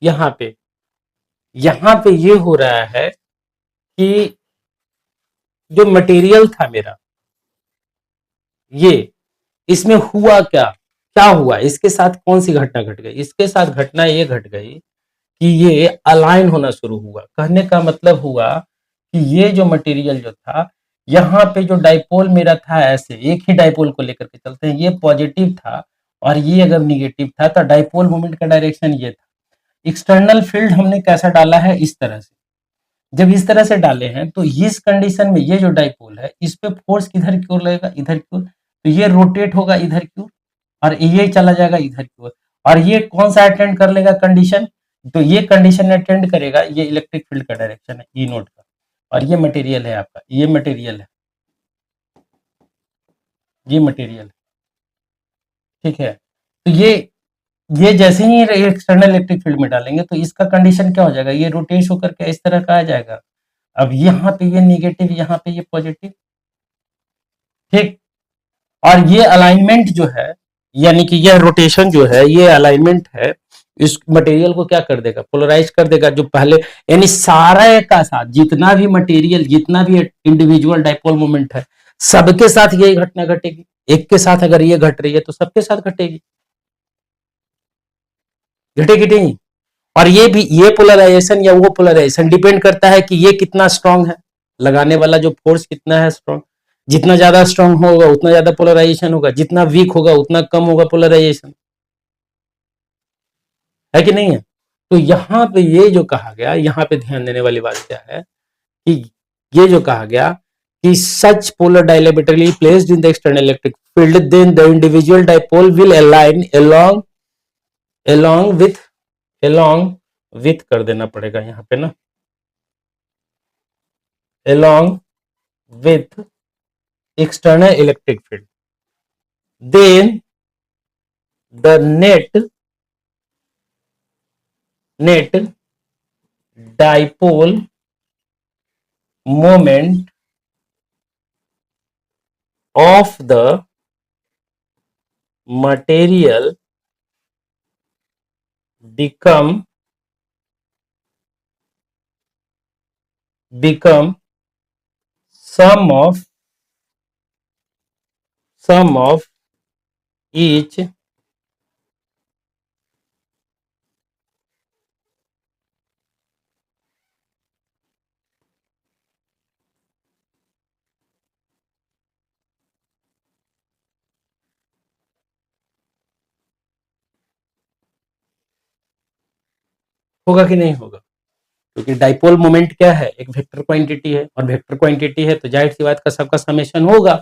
यहाँ पे ये हो रहा है कि जो मटेरियल था मेरा, ये इसमें हुआ क्या, क्या हुआ इसके साथ, कौन सी घटना घट गई? इसके साथ घटना ये घट गई कि ये अलाइन होना शुरू हुआ। कहने का मतलब हुआ कि ये जो मटेरियल जो था, यहाँ पे जो डाइपोल मेरा था, ऐसे एक ही डाइपोल को लेकर के चलते हैं, ये पॉजिटिव था और ये अगर निगेटिव था तो डाइपोल मोमेंट का डायरेक्शन ये था। एक्सटर्नल फील्ड हमने कैसा डाला है? इस तरह से। जब इस तरह से डाले हैं तो इस कंडीशन में ये जो डाइपोल है इस पे फोर्स किधर की ओर लगेगा? इधर की ओर। तो ये रोटेट होगा इधर की ओर और ये चला जाएगा इधर की ओर, और ये कौन सा अटेंड कर लेगा कंडीशन? तो ये कंडीशन अटेंड करेगा, ये इलेक्ट्रिक फील्ड का डायरेक्शन है ई नोट का, और ये मटेरियल है आपका, ये मटेरियल है, ये मटेरियल है, ठीक है। तो ये जैसे ही एक्सटर्नल इलेक्ट्रिक फील्ड में डालेंगे तो इसका कंडीशन क्या हो जाएगा? ये रोटेट होकर के इस तरह का आ जाएगा। अब यहाँ पे ये निगेटिव, यहाँ पे ये पॉजिटिव, ठीक। और ये अलाइनमेंट जो है, यानी कि यह रोटेशन जो है, ये अलाइनमेंट है, इस मटेरियल को क्या कर देगा? पोलराइज कर देगा। जो पहले, यानी सारे का साथ जितना भी मटेरियल, जितना भी इंडिविजुअल डाइपोल मोमेंट है, सबके साथ यही घटना घटेगी। एक के साथ अगर ये घट रही है तो सबके साथ घटेगी, घटेगी नहीं। और ये भी, ये पोलराइजेशन या वो पोलराइजेशन डिपेंड करता है कि ये कितना स्ट्रांग है, लगाने वाला जो फोर्स कितना है स्ट्रांग। जितना ज्यादा स्ट्रांग होगा उतना ज्यादा पोलराइजेशन होगा, जितना वीक होगा उतना कम होगा पोलराइजेशन, है कि नहीं है? तो यहाँ पे ये जो कहा गया, यहाँ पे ध्यान देने वाली बात क्या है कि ये जो कहा गया कि such polar dielectrically placed in the external electric field, then the individual dipole will align along with along with कर देना पड़ेगा यहाँ पे ना, along with external electric field, then the net dipole moment of the material become sum of sum of each होगा कि नहीं होगा? क्योंकि डाइपोल मोमेंट क्या है, एक वेक्टर क्वांटिटी है, और वेक्टर क्वांटिटी है तो जाहिर सी बात का सबका समेशन होगा,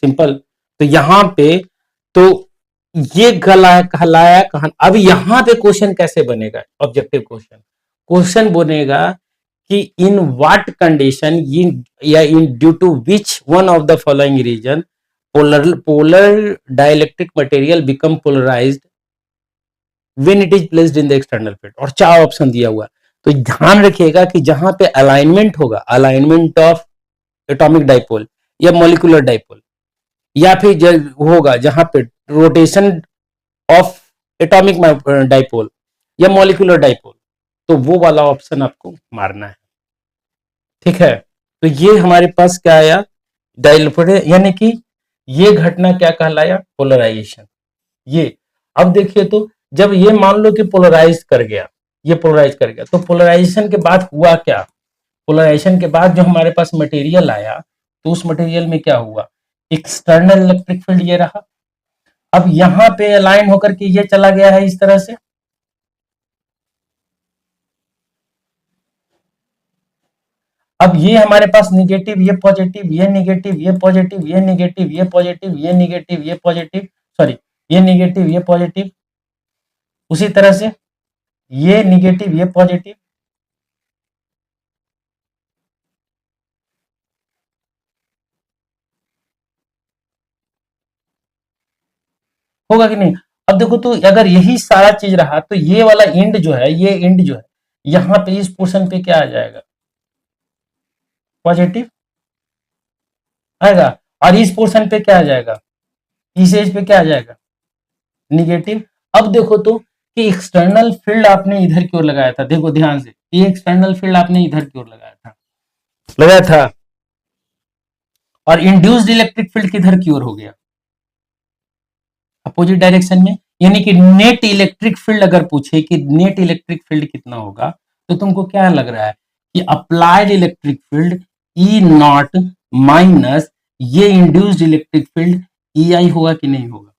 सिंपल। तो यहाँ पे तो ये गला कहलाया कहां। अब यहाँ पे क्वेश्चन कैसे बनेगा, ऑब्जेक्टिव क्वेश्चन, क्वेश्चन बनेगा कि इन व्हाट कंडीशन, इन या in due to which one of the following reason polar dielectric material become polarized when it is placed in the external field. और 4 ऑप्शन दिया हुआ है, तो ध्यान रखिएगा कि जहां पे अलाइनमेंट होगा, अलाइनमेंट ऑफ एटॉमिक डाइपोल या मॉलिक्यूलर डाइपोल, या फिर होगा जहां पे रोटेशन ऑफ एटॉमिक डाइपोल या मॉलिक्यूलर डाइपोल, तो वो वाला ऑप्शन आपको मारना है, ठीक है। तो ये हमारे पास क्या आया, डाइपोल, यानी कि ये घटना क्या कहलाया, पोलराइजेशन। ये अब देखिए, तो जब ये मान लो कि पोलराइज कर गया, ये पोलराइज कर गया, तो पोलराइजेशन के बाद हुआ क्या, पोलराइजेशन के बाद जो हमारे पास मटेरियल आया, तो उस मटेरियल में क्या हुआ, एक्सटर्नल इलेक्ट्रिक फील्ड ये रहा। अब यहां पे अलाइन होकर के ये चला गया है इस तरह से, अब ये हमारे पास निगेटिव, ये पॉजिटिव, ये निगेटिव, ये पॉजिटिव, ये निगेटिव, ये पॉजिटिव, ये निगेटिव, ये पॉजिटिव, सॉरी, ये निगेटिव, ये पॉजिटिव, उसी तरह से ये निगेटिव, ये पॉजिटिव, होगा कि नहीं। अब देखो, तो अगर यही सारा चीज रहा, तो ये वाला एंड जो है, ये एंड जो है, यहां पे इस पोर्शन पे क्या आ जाएगा, पॉजिटिव आएगा, और इस पोर्शन पे क्या आ जाएगा, इस एज पे क्या आ जाएगा, निगेटिव। अब देखो तो कि एक्सटर्नल फील्ड आपने इधर की ओर लगाया था, देखो ध्यान से, ये एक्सटर्नल फील्ड आपने इधर की ओर लगाया था, और इंड्यूस्ड इलेक्ट्रिक फील्ड किधर की ओर हो गया, अपोजिट डायरेक्शन में। यानी कि नेट इलेक्ट्रिक फील्ड अगर पूछे कि नेट इलेक्ट्रिक फील्ड कितना होगा, तो तुमको क्या लग रहा है कि applied electric field E not minus ये इंड्यूस्ड इलेक्ट्रिक फील्ड ई आई होगा कि नहीं होगा,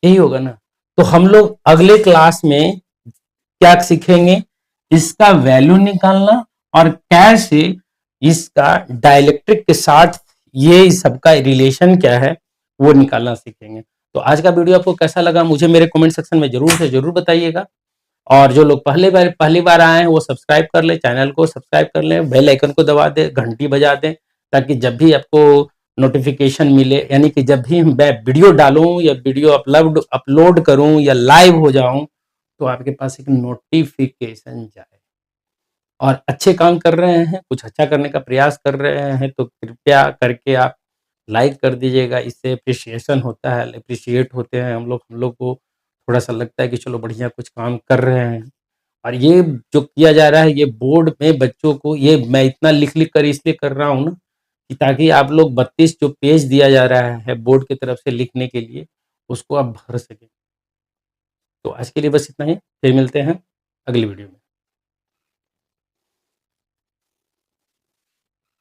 यही होगा ना। तो हम लोग अगले क्लास में क्या सीखेंगे, इसका वैल्यू निकालना, और कैसे इसका डाइलेक्ट्रिक के साथ ये सबका रिलेशन क्या है वो निकालना सीखेंगे। तो आज का वीडियो आपको कैसा लगा, मुझे मेरे कमेंट सेक्शन में जरूर से जरूर बताइएगा। और जो लोग पहली बार आए हैं वो सब्सक्राइब कर ले, चैनल को सब्सक्राइब कर ले, बेल आइकन को दबा दे, घंटी बजा दे, ताकि जब भी आपको नोटिफिकेशन मिले, यानी कि जब भी मैं वीडियो डालूं या वीडियो अपलोड करूं या लाइव हो जाऊं, तो आपके पास एक नोटिफिकेशन जाए। और अच्छे काम कर रहे हैं, कुछ अच्छा करने का प्रयास कर रहे हैं, तो कृपया करके आप लाइक कर दीजिएगा, इससे अप्रिसिएशन होता है, अप्रिशिएट होते हैं हम लोग को थोड़ा सा लगता है कि चलो बढ़िया कुछ काम कर रहे हैं। और ये जो किया जा रहा है, ये बोर्ड में बच्चों को, ये मैं इतना लिख लिख कर इसलिए कर रहा हूँ ना, कि ताकि आप लोग 32 जो पेज दिया जा रहा है बोर्ड की तरफ से लिखने के लिए, उसको आप भर सकें। तो आज के लिए बस इतना ही, फिर मिलते हैं अगली वीडियो में।